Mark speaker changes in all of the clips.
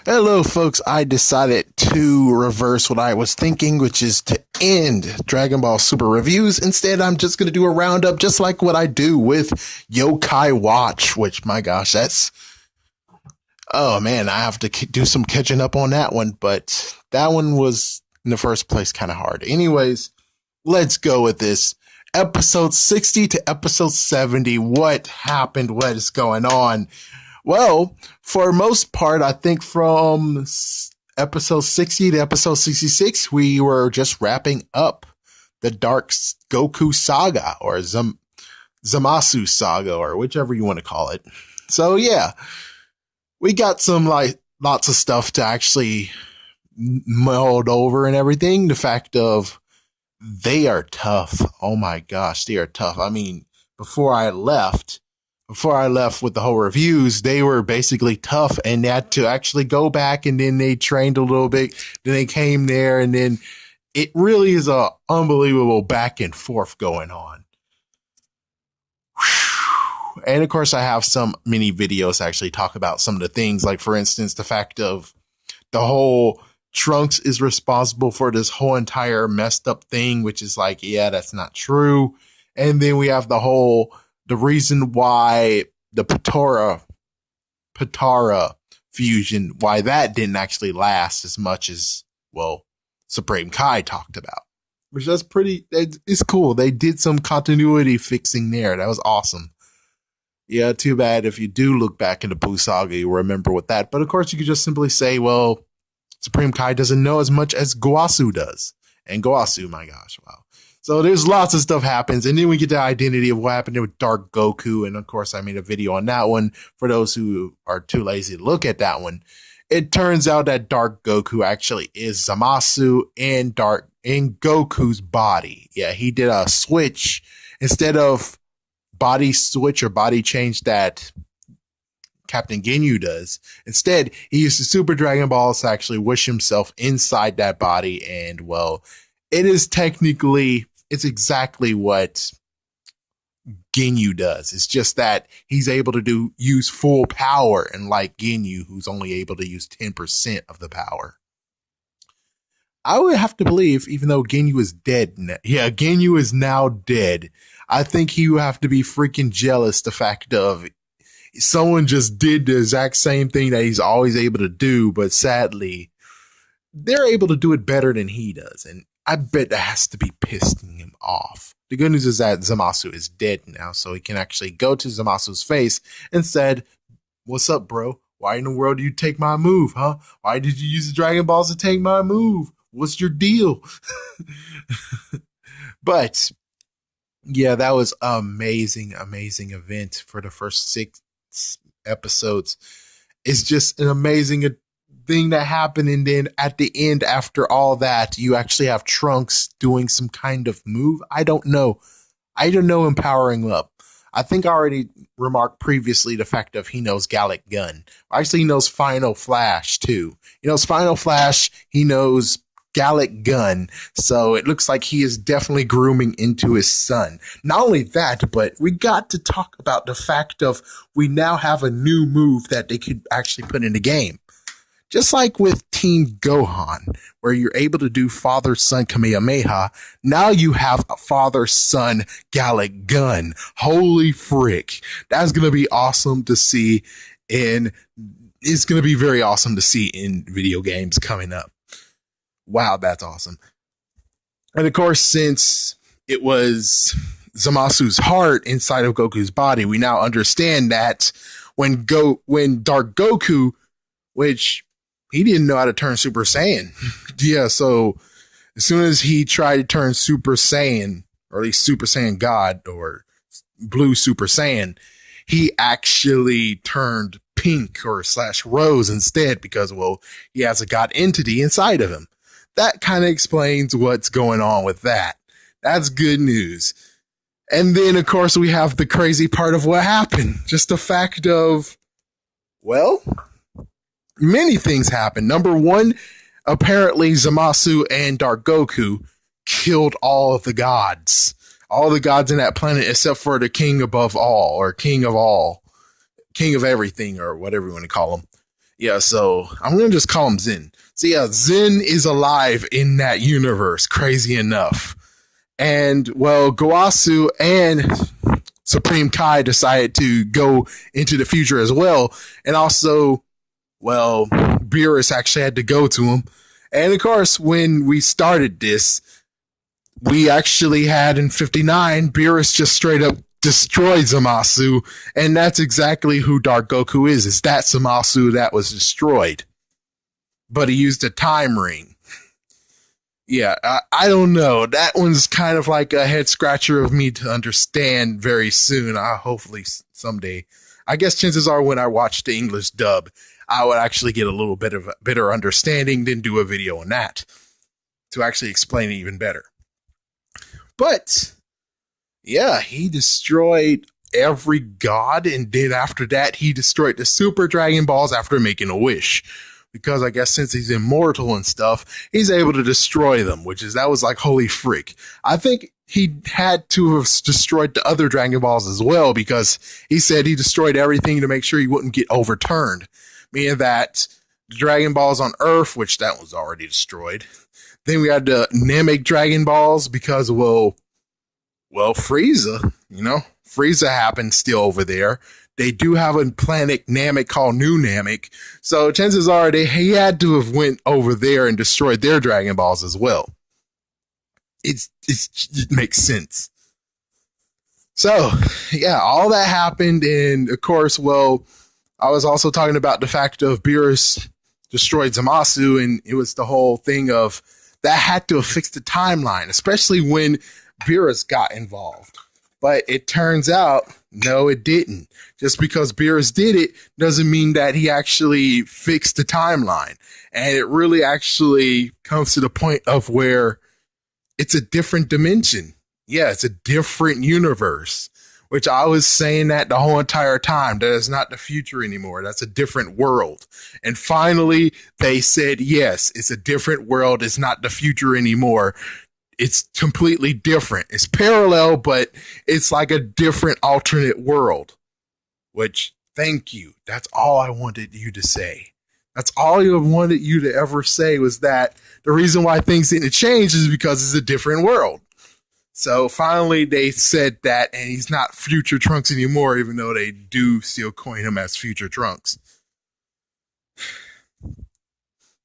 Speaker 1: Hello, folks. I decided to reverse what I was thinking, which is to end Dragon Ball Super reviews. Instead, I'm just going to do a roundup just like what I do with Yokai Watch, which, my gosh, oh man, I have to do some catching up on that one, but that one was in the first place kind of hard. Anyways, let's go with this. Episode 60 to episode 70. What happened? What is going on? Well, for most part, I think from episode 60 to episode 66, we were just wrapping up the Dark Goku saga or Zamasu saga or whichever you want to call it. So yeah, we got some lots of stuff to actually mulled over and everything. The fact of they are tough. Oh my gosh, they are tough. I mean, before I left with the whole reviews, they were basically tough and they had to actually go back and then they trained a little bit. Then they came there and then it really is a unbelievable back and forth going on. Whew. And of course, I have some mini videos to actually talk about some of the things, like for instance, the fact of the whole Trunks is responsible for this whole entire messed up thing, which is like, yeah, that's not true. And then we have the reason why the Patara fusion, why that didn't actually last as much as, well, Supreme Kai talked about. Which that's it's cool. They did some continuity fixing there. That was awesome. Yeah, too bad if you do look back into Buu Saga, you remember with that. But of course, you could just simply say, well, Supreme Kai doesn't know as much as Gowasu does. And Gowasu, my gosh, wow. So there's lots of stuff happens. And then we get the identity of what happened with Dark Goku. And of course, I made a video on that one for those who are too lazy to look at that one. It turns out that Dark Goku actually is Zamasu in Goku's body. Yeah, he did a switch instead of body switch or body change that Captain Ginyu does. Instead, he used the Super Dragon Balls to actually wish himself inside that body. And well, it's exactly what Ginyu does. It's just that he's able to use full power, and like Ginyu, who's only able to use 10% of the power. I would have to believe, even though Ginyu is dead. Ginyu is now dead. I think he would have to be freaking jealous the fact of someone just did the exact same thing that he's always able to do, but sadly, they're able to do it better than he does. And I bet that has to be pissing him off. The good news is that Zamasu is dead now, so he can actually go to Zamasu's face and said, "What's up, bro? Why in the world do you take my move, huh? Why did you use the Dragon Balls to take my move? What's your deal?" But yeah, that was amazing event for the first 6 episodes. It's just an amazing thing that happened, and then at the end, after all that, you actually have Trunks doing some kind of move. I don't know him powering up. I think I already remarked previously the fact of he knows Gallic Gun. Actually, he knows Final Flash too. He knows Final Flash. He knows Gallic Gun. So it looks like he is definitely grooming into his son. Not only that, but we got to talk about the fact of we now have a new move that they could actually put in the game. Just like with Team Gohan, where you're able to do father-son Kamehameha, now you have a father-son Gallic Gun. Holy frick. That's going to be awesome to see, and it's going to be very awesome to see in video games coming up. Wow, that's awesome. And of course, since it was Zamasu's heart inside of Goku's body, we now understand that when Dark Goku, which he didn't know how to turn Super Saiyan. Yeah, so as soon as he tried to turn Super Saiyan, or at least Super Saiyan God, or Blue Super Saiyan, he actually turned pink or / rose instead because, well, he has a God entity inside of him. That kind of explains what's going on with that. That's good news. And then, of course, we have the crazy part of what happened. Just the fact of, well, many things happened. Number one, apparently Zamasu and Dark Goku killed all of the gods. All the gods in that planet except for the king above all, or king of all. King of everything, or whatever you want to call him. Yeah, so I'm gonna just call him Zen. So yeah, Zen is alive in that universe, crazy enough. And well, Goasu and Supreme Kai decided to go into the future as well. And also, well, Beerus actually had to go to him. And of course, when we started this, we actually had in 59, Beerus just straight up destroyed Zamasu. And that's exactly who Dark Goku is. It's that Zamasu that was destroyed. But he used a time ring. Yeah, I don't know. That one's kind of like a head scratcher of me to understand very soon. Hopefully someday. I guess chances are when I watch the English dub, I would actually get a little bit of a better understanding, then do a video on that to actually explain it even better. But yeah, he destroyed every god, and then after that, he destroyed the Super Dragon Balls after making a wish. Because I guess since he's immortal and stuff, he's able to destroy them, that was like, holy freak. I think he had to have destroyed the other Dragon Balls as well, because he said he destroyed everything to make sure he wouldn't get overturned. Meaning that the Dragon Balls on Earth, which that was already destroyed. Then we had the Namek Dragon Balls because, well, Frieza, Frieza happened still over there. They do have a planet Namek called New Namek, so chances are he had to have went over there and destroyed their Dragon Balls as well. It makes sense. So yeah, all that happened, and of course, well, I was also talking about the fact of Beerus destroyed Zamasu, and it was the whole thing of that had to have fixed the timeline, especially when Beerus got involved. But it turns out, no, it didn't. Just because Beerus did it doesn't mean that he actually fixed the timeline. And it really actually comes to the point of where it's a different dimension. Yeah, it's a different universe, which I was saying that the whole entire time. That is not the future anymore. That's a different world. And finally, they said, yes, it's a different world. It's not the future anymore. It's completely different. It's parallel, but it's like a different alternate world. Which, thank you. That's all I wanted you to say. That's all I wanted you to ever say, was that the reason why things didn't change is because it's a different world. So finally they said that, and he's not Future Trunks anymore, even though they do still coin him as Future Trunks.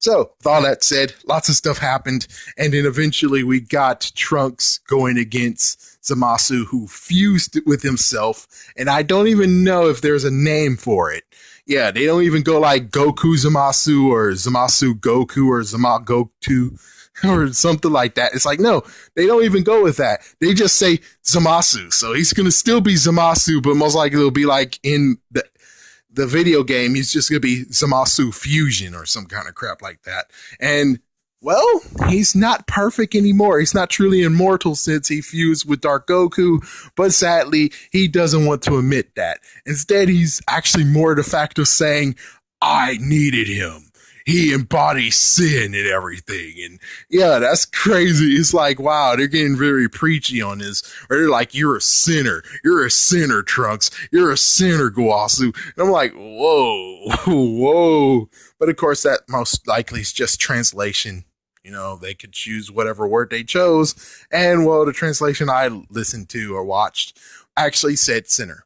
Speaker 1: So, with all that said, lots of stuff happened, and then eventually we got Trunks going against Zamasu, who fused with himself, and I don't even know if there's a name for it. Yeah, they don't even go like Goku Zamasu or Zamasu Goku or Zamagoku or something like that. It's like, no, they don't even go with that. They just say Zamasu. So he's going to still be Zamasu, but most likely it'll be like in the video game, he's just going to be Zamasu Fusion or some kind of crap like that. And, well, he's not perfect anymore. He's not truly immortal since he fused with Dark Goku, but sadly, he doesn't want to admit that. Instead, he's actually more de facto saying, I needed him. He embodies sin and everything. And yeah, that's crazy. It's like, wow, they're getting very preachy on this. Or they're like, you're a sinner. You're a sinner, Trunks. You're a sinner, Goasu. And I'm like, whoa, whoa. But of course, that most likely is just translation. They could choose whatever word they chose. And well, the translation I listened to or watched actually said sinner.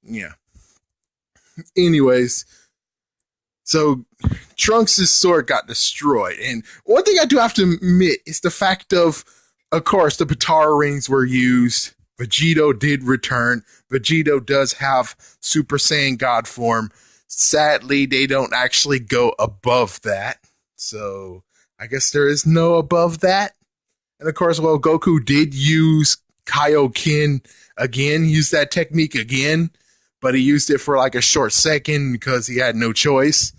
Speaker 1: Yeah. Anyways. So Trunks' sword got destroyed. And one thing I do have to admit is the fact of course, the Potara rings were used. Vegito did return. Vegito does have Super Saiyan God form. Sadly, they don't actually go above that. So I guess there is no above that. And of course, well, Goku did use Kaioken again, used that technique again. But he used it for like a short second because he had no choice.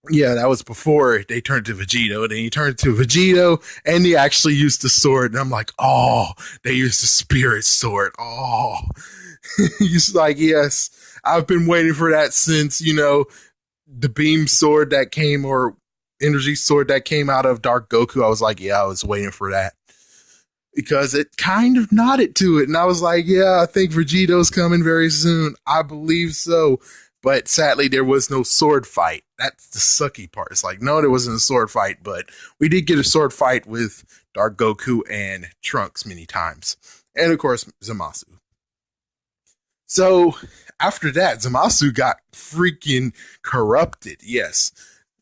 Speaker 1: Yeah, that was before they turned to Vegito. Then he turned to Vegito, and he actually used the sword. And I'm like, oh, they used the spirit sword. Oh, he's like, yes, I've been waiting for that since, the beam sword that came, or energy sword that came out of Dark Goku. I was like, yeah, I was waiting for that. Because it kind of nodded to it. And I was like, yeah, I think Vegito's coming very soon. I believe so. but sadly there was no sword fight. That's the sucky part. It's like, no, there wasn't a sword fight, but we did get a sword fight with Dark Goku and Trunks many times. And of course, Zamasu. So after that, Zamasu got freaking corrupted. Yes.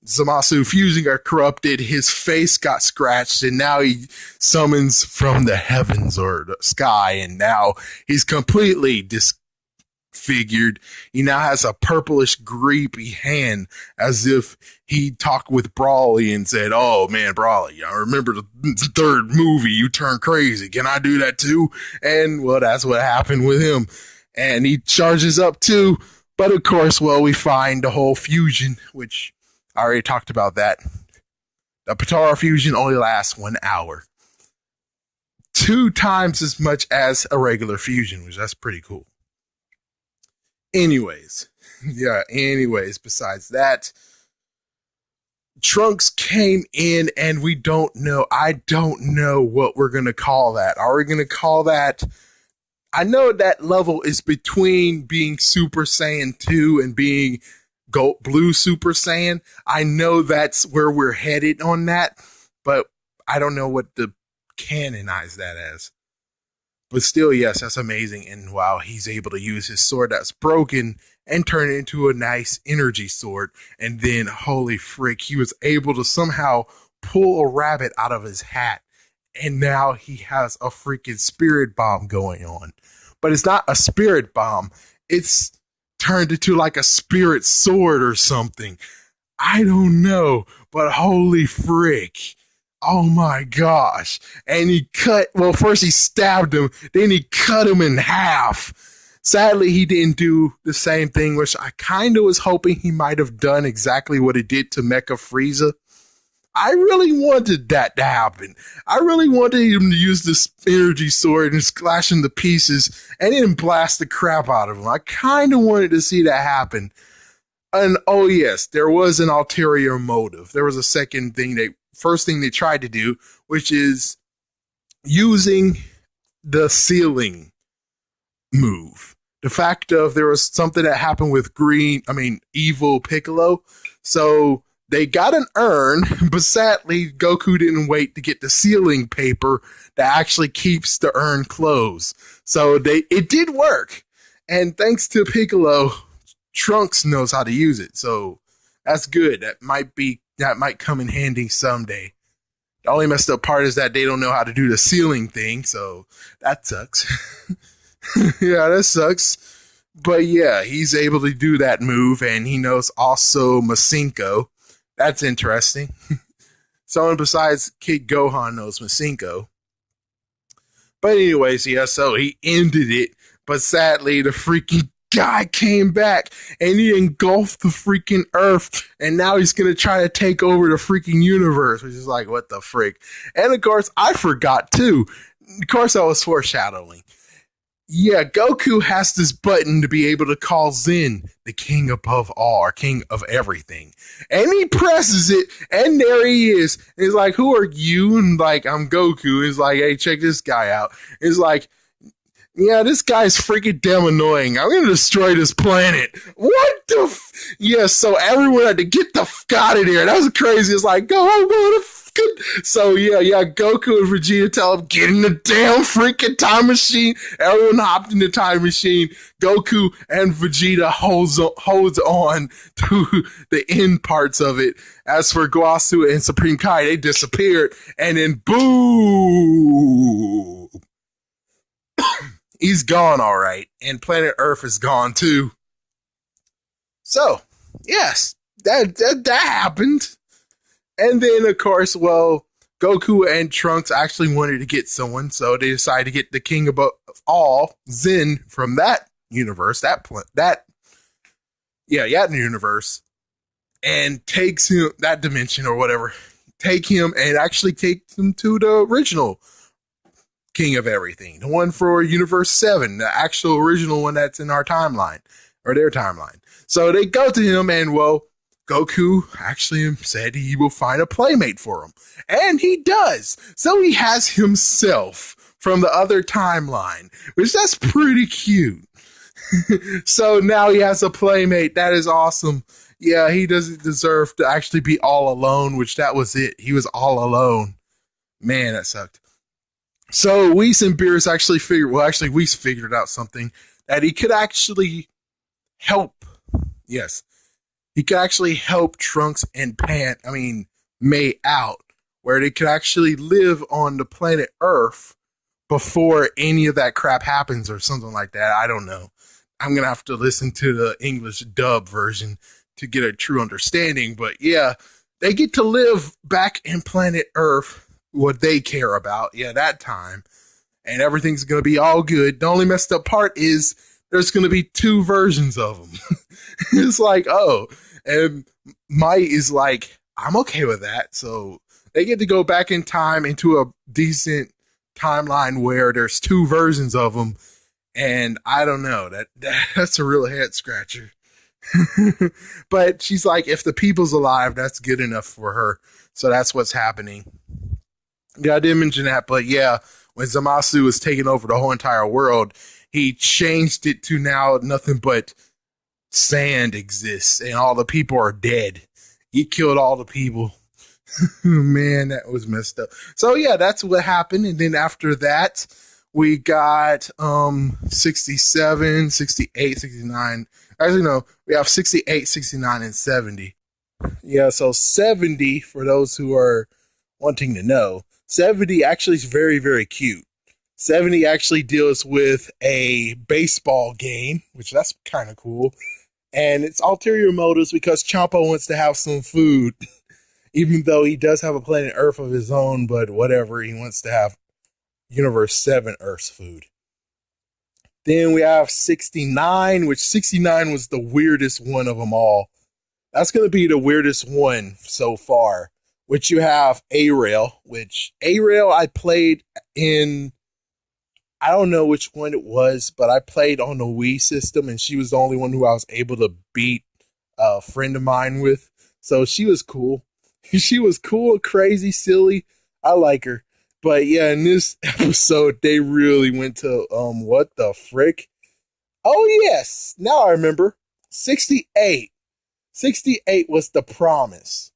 Speaker 1: Zamasu fusing got corrupted, his face got scratched, and now he summons from the heavens or the sky, and now he's completely disfigured. He now has a purplish, creepy hand, as if he talked with Brawly and said, "Oh man, Brawly, I remember the third movie, you turned crazy. Can I do that too?" And well, that's what happened with him. And he charges up too, but of course, well, we find the whole fusion, which I already talked about that. The Potara fusion only lasts 1 hour. 2 times as much as a regular fusion, which that's pretty cool. Anyways, besides that, Trunks came in and we don't know. I don't know what we're going to call that. Are we going to call that? I know that level is between being Super Saiyan 2 and being Blue Super Saiyan. I know that's where we're headed on that, but I don't know what to canonize that as. But still, yes, that's amazing. And wow, he's able to use his sword that's broken and turn it into a nice energy sword. And then, holy frick, he was able to somehow pull a rabbit out of his hat. And now he has a freaking spirit bomb going on. But it's not a spirit bomb. It's turned into like a spirit sword or something. I don't know, but holy frick. Oh my gosh. And he first he stabbed him, then he cut him in half. Sadly, he didn't do the same thing, which I kind of was hoping he might have done exactly what he did to Mecha Frieza. I really wanted that to happen. I really wanted him to use this energy sword and slash him to pieces and then blast the crap out of him. I kind of wanted to see that happen. And oh yes, there was an ulterior motive. There was a first thing they tried to do, which is using the ceiling move. The fact of there was something that happened with evil Piccolo. So they got an urn, but sadly, Goku didn't wait to get the sealing paper that actually keeps the urn closed. So it did work. And thanks to Piccolo, Trunks knows how to use it. So that's good. That might come in handy someday. The only messed up part is that they don't know how to do the sealing thing. So that sucks. Yeah, that sucks. But yeah, he's able to do that move, and he knows also Masenko. That's interesting. Someone besides Kid Gohan knows Masenko. But anyways, yeah, so he ended it. But sadly, the freaking guy came back and he engulfed the freaking Earth. And now he's going to try to take over the freaking universe, which is like, what the frick? And of course, I forgot too. Of course, I was foreshadowing. Yeah, Goku has this button to be able to call Zen the king above all, or king of everything. And he presses it, and there he is. And he's like, who are you? And like, I'm Goku. He's like, hey, check this guy out. He's like, yeah, this guy's freaking damn annoying. I'm going to destroy this planet. What the yeah, so everyone had to get the out of there. That was crazy. It's like, go the so yeah, Goku and Vegeta tell him, get in the damn freaking time machine. Everyone hopped in the time machine. Goku and Vegeta holds on to the end parts of it. As for Gowasu and Supreme Kai, they disappeared. And then boom! He's gone, all right. And planet Earth is gone too. So, yes, that happened. And then, of course, well, Goku and Trunks actually wanted to get someone, so they decided to get the king of all, Zen, from that universe, that universe, and takes him, that dimension or whatever, take him and actually take him to the original king of everything, the one for Universe 7, the actual original one that's in our timeline, or their timeline. So they go to him and, well, Goku actually said he will find a playmate for him. And he does. So he has himself from the other timeline, which that's pretty cute. So now he has a playmate. That is awesome. Yeah, he doesn't deserve to actually be all alone, which that was it. He was all alone. Man, that sucked. So Whis and Beerus actually figured, well, actually, Whis figured out something that he could actually help. Yes, he could actually help Trunks and May out, where they could actually live on the planet Earth before any of that crap happens or something like that. I don't know. I'm going to have to listen to the English dub version to get a true understanding. But yeah, they get to live back in planet Earth, what they care about. Yeah, that time. And everything's going to be all good. The only messed up part is there's going to be two versions of them. It's like, oh, and Might is like, I'm okay with that. So they get to go back in time into a decent timeline where there's two versions of them, and I don't know, that's a real head scratcher. But she's like, if the people's alive, that's good enough for her. So that's what's happening. Yeah, I didn't mention that, but yeah, when Zamasu was taking over the whole entire world, he changed it to now nothing but sand exists and all the people are dead. He killed all the people. Man, that was messed up. So yeah, that's what happened. And then after that, we got 67, 68, 69. Actually, no, we have 68, 69, and 70. Yeah, so 70, for those who are wanting to know, 70 actually is very, very cute. 70 actually deals with a baseball game, which that's kind of cool. And it's ulterior motives because Champa wants to have some food, even though he does have a planet Earth of his own, but whatever, he wants to have Universe 7 Earth's food. Then we have 69, which 69 was the weirdest one of them all. That's going to be the weirdest one so far, which you have A-Rail, which A-Rail I played in, I don't know which one it was, but I played on the Wii system, and she was the only one who I was able to beat a friend of mine with. So she was cool. She was cool, crazy, silly. I like her. But yeah, in this episode, they really went to, what the frick? Oh, yes. Now I remember. 68. 68 was the promise.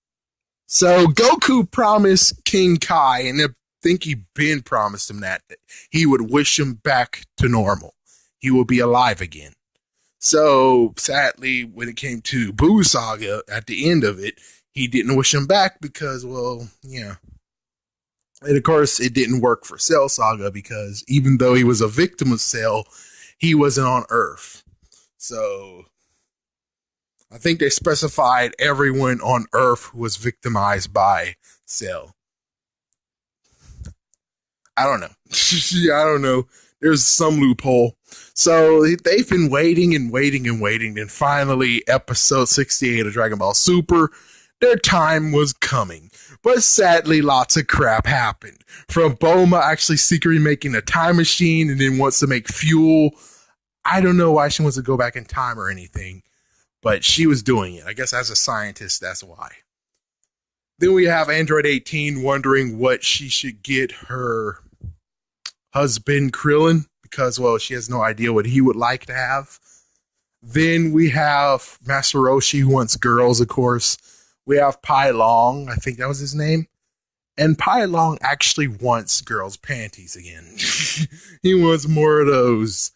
Speaker 1: So Goku promised King Kai, and I think he been promised him that he would wish him back to normal. He will be alive again. So sadly, when it came to Buu Saga at the end of it, he didn't wish him back because, well, yeah. And of course, it didn't work for Cell Saga because even though he was a victim of Cell, he wasn't on Earth. So I think they specified everyone on Earth who was victimized by Cell. I don't know. I don't know. There's some loophole. So they've been waiting and waiting and waiting. And finally, episode 68 of Dragon Ball Super, their time was coming. But sadly, lots of crap happened. From Bulma actually secretly making a time machine and then wants to make fuel. I don't know why she wants to go back in time or anything. But she was doing it. I guess as a scientist, that's why. Then we have Android 18 wondering what she should get her husband Krillin because, well, she has no idea what he would like to have. Then we have Master Roshi who wants girls, of course. We have Pai Long, I think that was his name. And Pai Long actually wants girls' panties again. He wants more of those.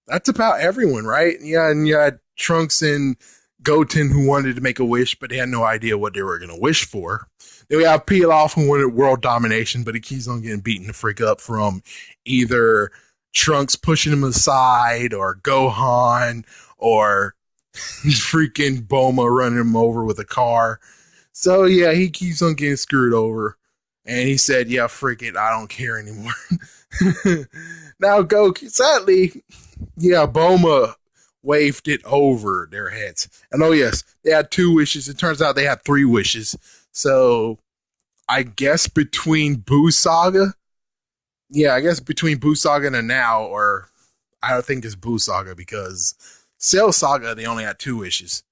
Speaker 1: That's about everyone, right? Yeah, and you had Trunks and Goten who wanted to make a wish, but they had no idea what they were going to wish for. Then we have Pilaf who wanted world domination, but he keeps on getting beaten the frick up from either Trunks pushing him aside or Gohan or freaking Bulma running him over with a car. So yeah, he keeps on getting screwed over. And he said, yeah, frick it, I don't care anymore. Now Goku, sadly, yeah, Bulma waved it over their heads. And oh yes, they had 2 wishes. It turns out they had 3 wishes. So I guess between Buu Saga, yeah, I guess between Buu Saga and now, or I don't think it's Buu Saga because Cell Saga, they only had 2 wishes.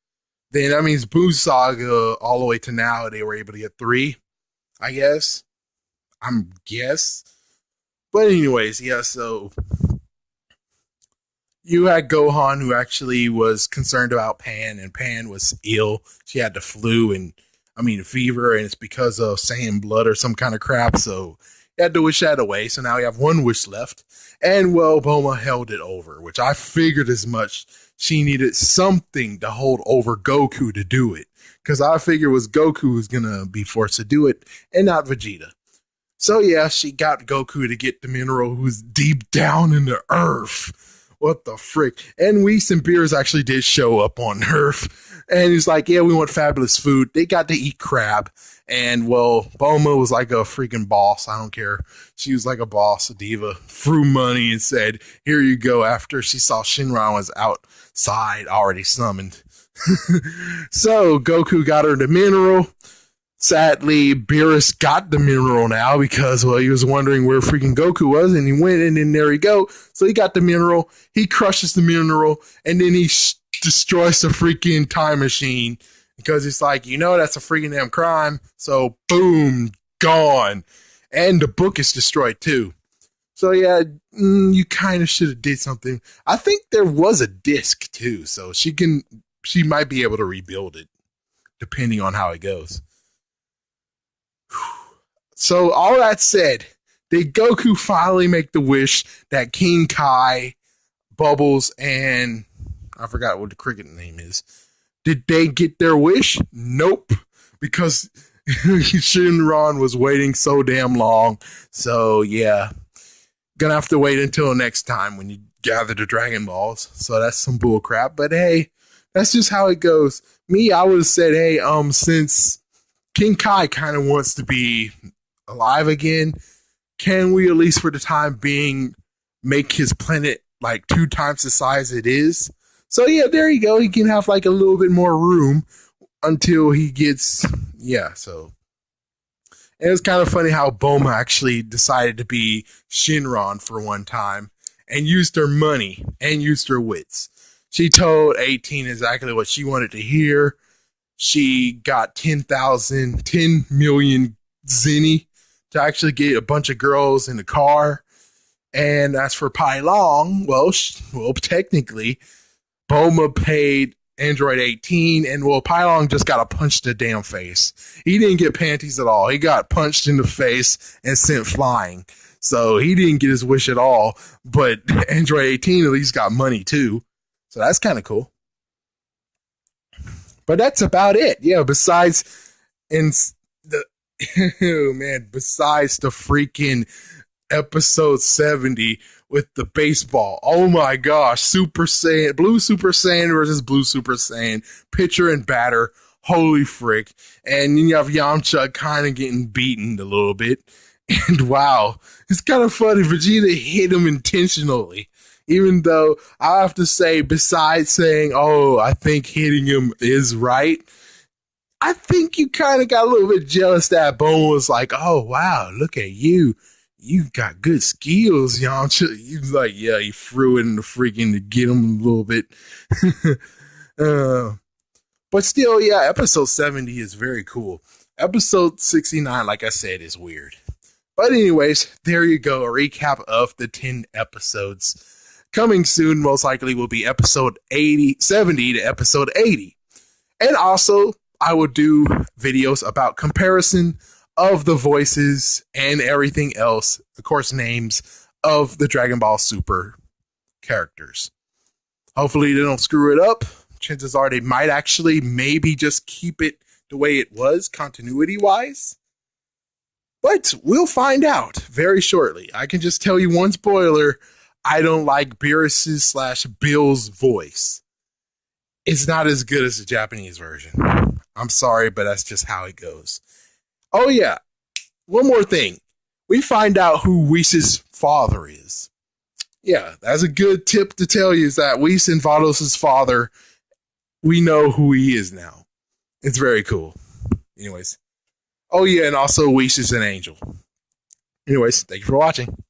Speaker 1: Then that means Buu Saga all the way to now, they were able to get 3, I guess. I'm guess. But anyways, yeah, so You had Gohan, who actually was concerned about Pan, and Pan was ill. She had the flu and, I mean, fever, and it's because of Saiyan blood or some kind of crap. So he had to wish that away. So now we have one wish left. And, well, Bulma held it over, which I figured as much. She needed something to hold over Goku to do it. Because I figured it was Goku who's going to be forced to do it, and not Vegeta. So yeah, she got Goku to get the mineral who's deep down in the earth. What the frick? And Whis and Beerus actually did show up on Earth. And he's like, yeah, we want fabulous food. They got to eat crab. And, well, Bulma was like a freaking boss. I don't care. She was like a boss, a diva. Threw money and said, here you go, after she saw Shinron was outside already summoned. So Goku got her the mineral. Sadly, Beerus got the mineral now because, well, he was wondering where freaking Goku was, and he went, and then there he go. So he got the mineral, he crushes the mineral, and then he destroys the freaking time machine because it's like, that's a freaking damn crime. So, boom, gone. And the book is destroyed, too. So, yeah, you kind of should have did something. I think there was a disc, too, so she might be able to rebuild it, depending on how it goes. So, all that said, did Goku finally make the wish that King Kai, Bubbles, and I forgot what the cricket name is. Did they get their wish? Nope. Because Shinron was waiting so damn long. So, yeah. Gonna have to wait until next time when you gather the Dragon Balls. So, that's some bull crap. But, hey, that's just how it goes. Me, I would have said, hey, since King Kai kind of wants to be alive again, can we, at least for the time being, make his planet like 2 times the size it is? So yeah, there you go. He can have like a little bit more room until he gets, so. And it was kind of funny how Bulma actually decided to be Shinron for one time and used her money and used her wits. She told 18 exactly what she wanted to hear. She got 10 million zenny to actually get a bunch of girls in the car. And as for Pai Long, well, technically, Bulma paid Android 18, and, well, Pai Long just got a punch in the damn face. He didn't get panties at all. He got punched in the face and sent flying. So he didn't get his wish at all, but Android 18 at least got money too. So that's kind of cool. But that's about it. Yeah, besides besides the freaking episode 70 with the baseball. Oh my gosh, Blue Super Saiyan versus Blue Super Saiyan, pitcher and batter. Holy frick. And then you have Yamcha kind of getting beaten a little bit. And wow, it's kind of funny. Vegeta hit him intentionally. Even though I have to say, besides saying, oh, I think hitting him is right, I think you kind of got a little bit jealous that Bone was like, oh, wow, look at you. You got good skills, Yamcha. He was like, yeah, he threw it in the freaking to get him a little bit. But still, yeah, episode 70 is very cool. Episode 69, like I said, is weird. But anyways, there you go. A recap of the 10 episodes. Coming soon, most likely, will be episode 70 to episode 80. And also, I will do videos about comparison of the voices and everything else, of course, names of the Dragon Ball Super characters. Hopefully, they don't screw it up. Chances are they might actually maybe just keep it the way it was, continuity-wise. But we'll find out very shortly. I can just tell you one spoiler. I don't like Beerus' / Bill's voice. It's not as good as the Japanese version. I'm sorry, but that's just how it goes. Oh yeah, one more thing. We find out who Whis' father is. Yeah, that's a good tip to tell you, is that Whis and Vados' father, we know who he is now. It's very cool. Anyways. Oh yeah, and also Whis is an angel. Anyways, thank you for watching.